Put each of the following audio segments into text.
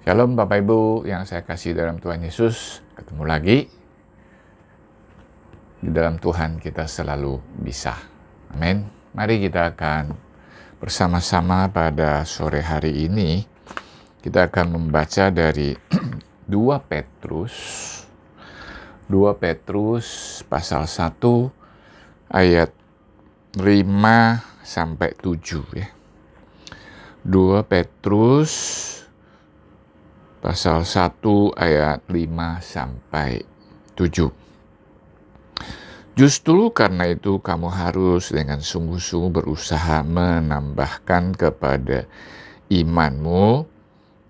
Shalom Bapak Ibu yang saya kasih dalam Tuhan Yesus. Ketemu lagi. Di dalam Tuhan kita selalu bisa. Amin. Mari kita akan bersama-sama pada sore hari ini. Kita akan membaca dari 2 Petrus. 2 Petrus pasal 1 ayat 5 sampai 7 ya. 2 Petrus pasal 1 ayat 5 sampai 7. Justru karena itu kamu harus dengan sungguh-sungguh berusaha menambahkan kepada imanmu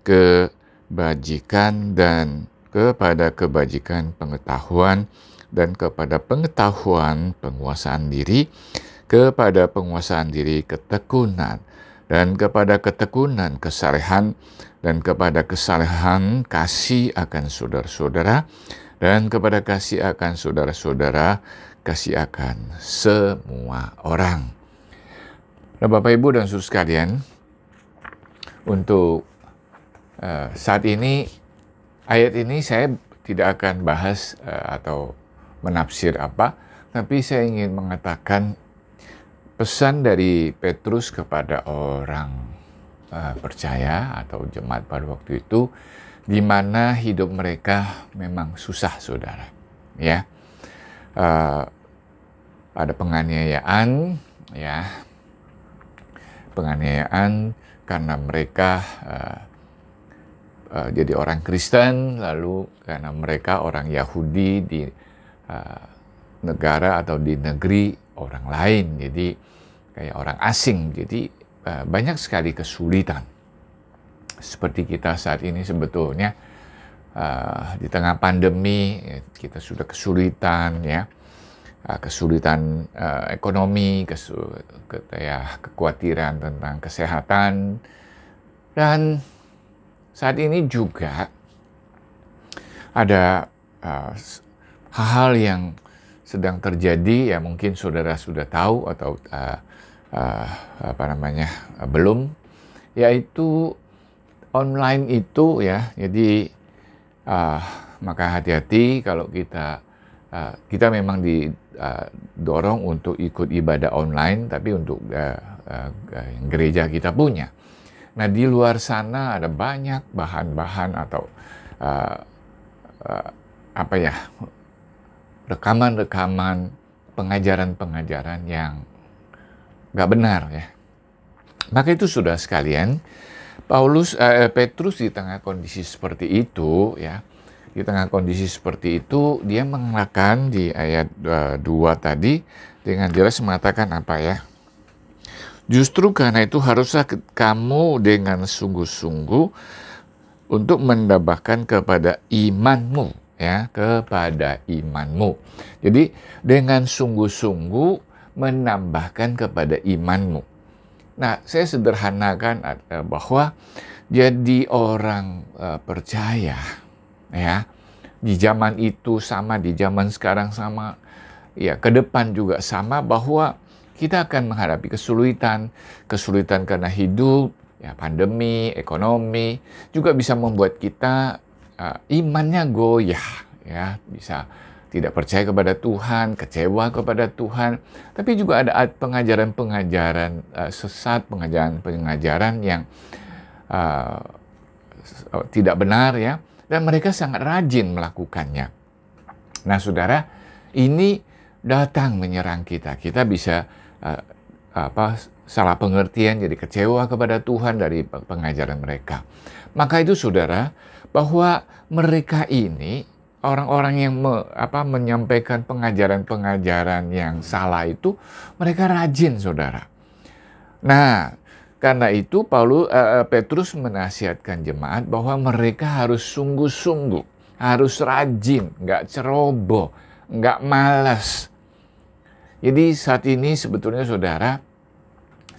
kebajikan dan kepada kebajikan pengetahuan dan kepada pengetahuan penguasaan diri, kepada penguasaan diri ketekunan, dan kepada ketekunan kesalehan, dan kepada kesalehan kasih akan saudara-saudara, dan kepada kasih akan saudara-saudara, kasih akan semua orang. Nah, Bapak Ibu dan saudara sekalian, untuk saat ini, ayat ini saya tidak akan bahas atau menafsir apa, tapi saya ingin mengatakan pesan dari Petrus kepada orang percaya atau jemaat pada waktu itu, di mana hidup mereka memang susah, saudara. Ya, ada penganiayaan, ya, penganiayaan karena mereka jadi orang Kristen, lalu karena mereka orang Yahudi di negara atau di negeri orang lain, jadi kayak orang asing, jadi banyak sekali kesulitan. Seperti kita saat ini sebetulnya di tengah pandemi kita sudah kesulitan, ya, kesulitan ekonomi, kekhawatiran tentang kesehatan, dan saat ini juga ada hal-hal yang sedang terjadi, ya mungkin saudara sudah tahu atau belum, yaitu online itu, ya. Jadi maka hati-hati kalau kita memang didorong untuk ikut ibadah online, tapi untuk gereja kita punya. Nah, di luar sana ada banyak bahan-bahan atau rekaman-rekaman pengajaran-pengajaran yang nggak benar, ya. Maka itu sudah sekalian, Petrus di tengah kondisi seperti itu, ya, di tengah kondisi seperti itu, dia mengatakan di ayat 2 tadi dengan jelas mengatakan apa, ya? Justru karena itu haruslah kamu dengan sungguh-sungguh untuk mendambahkan kepada imanmu, ya, kepada imanmu. Jadi dengan sungguh-sungguh menambahkan kepada imanmu. Nah, saya sederhanakan bahwa jadi orang percaya, ya, di zaman itu sama, di zaman sekarang sama, ya, ke depan juga sama, bahwa kita akan menghadapi kesulitan karena hidup, ya, pandemi, ekonomi, juga bisa membuat kita imannya goyah, ya, bisa tidak percaya kepada Tuhan, kecewa kepada Tuhan, tapi juga ada pengajaran-pengajaran sesat, pengajaran-pengajaran yang tidak benar, ya, dan mereka sangat rajin melakukannya. Nah, saudara, ini datang menyerang kita. Kita bisa salah pengertian, jadi kecewa kepada Tuhan dari pengajaran mereka. Maka itu, saudara, bahwa mereka ini orang-orang yang menyampaikan pengajaran-pengajaran yang salah itu, mereka rajin, saudara. Nah, karena itu Petrus menasihatkan jemaat bahwa mereka harus sungguh-sungguh, harus rajin, nggak ceroboh, nggak malas. Jadi saat ini sebetulnya, saudara,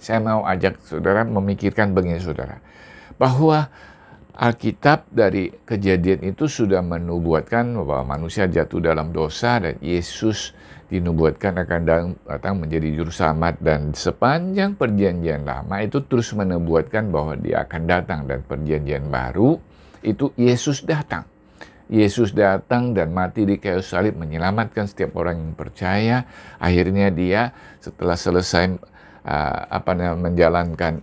saya mau ajak saudara memikirkan begini, saudara, bahwa Alkitab dari Kejadian itu sudah menubuatkan bahwa manusia jatuh dalam dosa dan Yesus dinubuatkan akan datang menjadi juru selamat, dan sepanjang perjanjian lama itu terus menubuatkan bahwa dia akan datang, dan perjanjian baru itu Yesus datang. Yesus datang dan mati di kayu salib menyelamatkan setiap orang yang percaya. Akhirnya dia setelah selesai menjalankan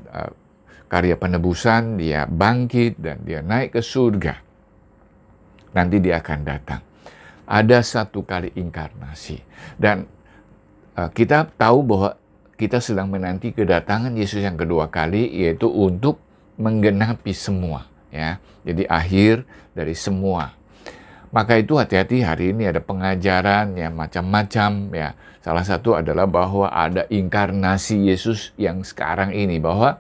karya penebusan, dia bangkit dan dia naik ke surga. Nanti dia akan datang. Ada satu kali inkarnasi. Dan kita tahu bahwa kita sedang menanti kedatangan Yesus yang kedua kali, yaitu untuk menggenapi semua. Ya. Jadi akhir dari semua. Maka itu hati-hati, hari ini ada pengajaran yang macam-macam ya. Salah satu adalah bahwa ada inkarnasi Yesus yang sekarang ini, bahwa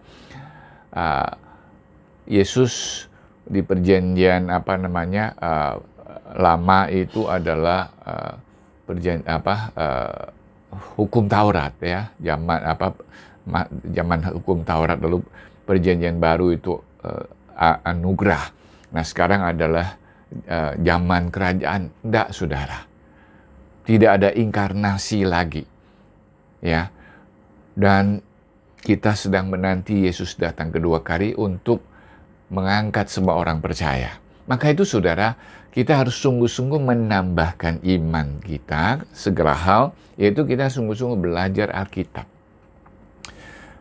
Yesus di perjanjian lama itu adalah hukum Taurat ya. Zaman hukum Taurat, lalu perjanjian baru itu anugerah. Nah, sekarang adalah zaman kerajaan. Tidak, saudara. Tidak ada inkarnasi lagi. Ya. Dan kita sedang menanti Yesus datang kedua kali untuk mengangkat semua orang percaya. Maka itu, saudara, kita harus sungguh-sungguh menambahkan iman kita segala hal, yaitu kita sungguh-sungguh belajar Alkitab.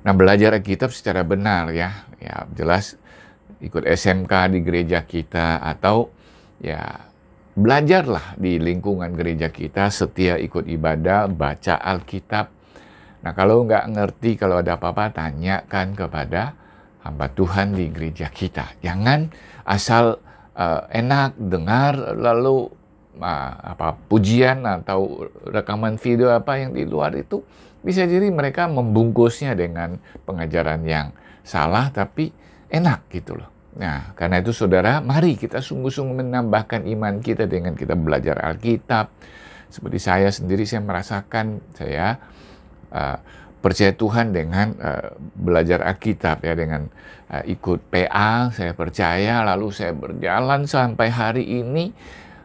Nah, belajar Alkitab secara benar ya. Ya, jelas ikut SMK di gereja kita, atau ya, belajarlah di lingkungan gereja kita, setia ikut ibadah, baca Alkitab. Nah, kalau nggak ngerti, kalau ada apa-apa, tanyakan kepada hamba Tuhan di gereja kita. Jangan asal enak dengar, lalu pujian atau rekaman video apa yang di luar itu, bisa jadi mereka membungkusnya dengan pengajaran yang salah, tapi enak gitu loh. Nah, karena itu saudara, mari kita sungguh-sungguh menambahkan iman kita dengan kita belajar Alkitab. Seperti saya sendiri, saya merasakan saya percaya Tuhan dengan belajar Alkitab ya, dengan ikut PA, saya percaya, lalu saya berjalan sampai hari ini.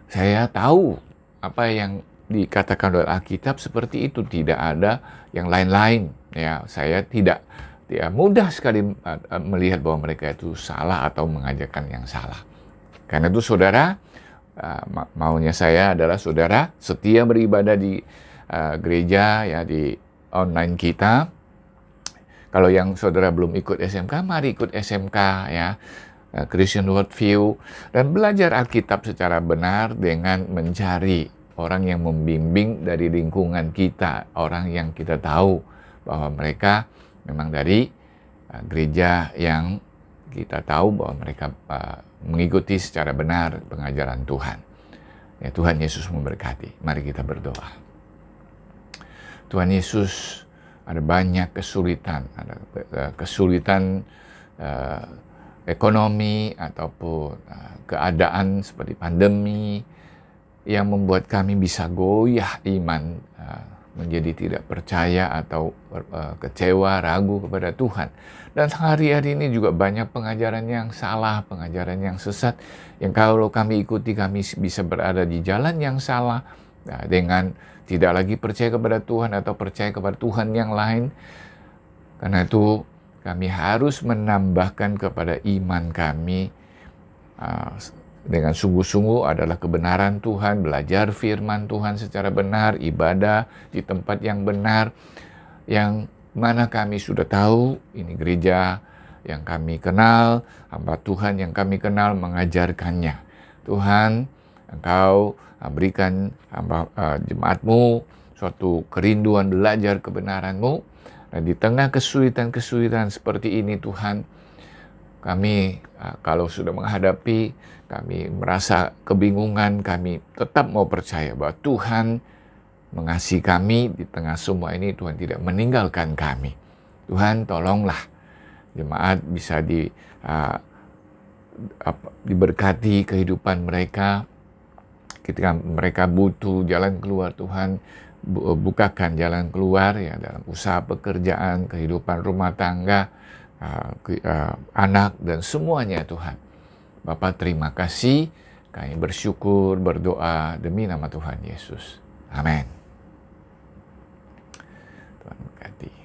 Saya tahu apa yang dikatakan oleh Alkitab seperti itu, tidak ada yang lain-lain ya. Saya tidak mudah sekali melihat bahwa mereka itu salah atau mengajarkan yang salah. Karena itu saudara, maunya saya adalah saudara setia beribadah di gereja ya, di online kita. Kalau yang saudara belum ikut SMK, mari ikut SMK ya, Christian Worldview, dan belajar Alkitab secara benar dengan mencari orang yang membimbing dari lingkungan kita, orang yang kita tahu bahwa mereka memang dari gereja yang kita tahu bahwa mereka mengikuti secara benar pengajaran Tuhan. Ya, Tuhan Yesus memberkati. Mari kita berdoa. Tuhan Yesus, ada banyak kesulitan, ada kesulitan ekonomi ataupun keadaan seperti pandemi yang membuat kami bisa goyah iman, menjadi tidak percaya atau kecewa, ragu kepada Tuhan. Dan hari-hari ini juga banyak pengajaran yang salah, pengajaran yang sesat, yang kalau kami ikuti, kami bisa berada di jalan yang salah, dengan tidak lagi percaya kepada Tuhan atau percaya kepada Tuhan yang lain. Karena itu kami harus menambahkan kepada iman kami dengan sungguh-sungguh adalah kebenaran Tuhan, belajar firman Tuhan secara benar, ibadah di tempat yang benar, yang mana kami sudah tahu ini gereja yang kami kenal, hamba Tuhan yang kami kenal mengajarkannya. Tuhan, Engkau berikan jemaat-Mu suatu kerinduan belajar kebenaran-Mu, dan di tengah kesulitan-kesulitan seperti ini Tuhan, kami kalau sudah menghadapi, kami merasa kebingungan, kami tetap mau percaya bahwa Tuhan mengasihi kami di tengah semua ini. Tuhan tidak meninggalkan kami. Tuhan, tolonglah jemaat bisa diberkati kehidupan mereka. Ketika mereka butuh jalan keluar, Tuhan bukakan jalan keluar ya, dalam usaha pekerjaan, kehidupan rumah tangga, anak, dan semuanya Tuhan. Bapak, terima kasih. Kami bersyukur, berdoa demi nama Tuhan Yesus. Amin. Tuhan berkati.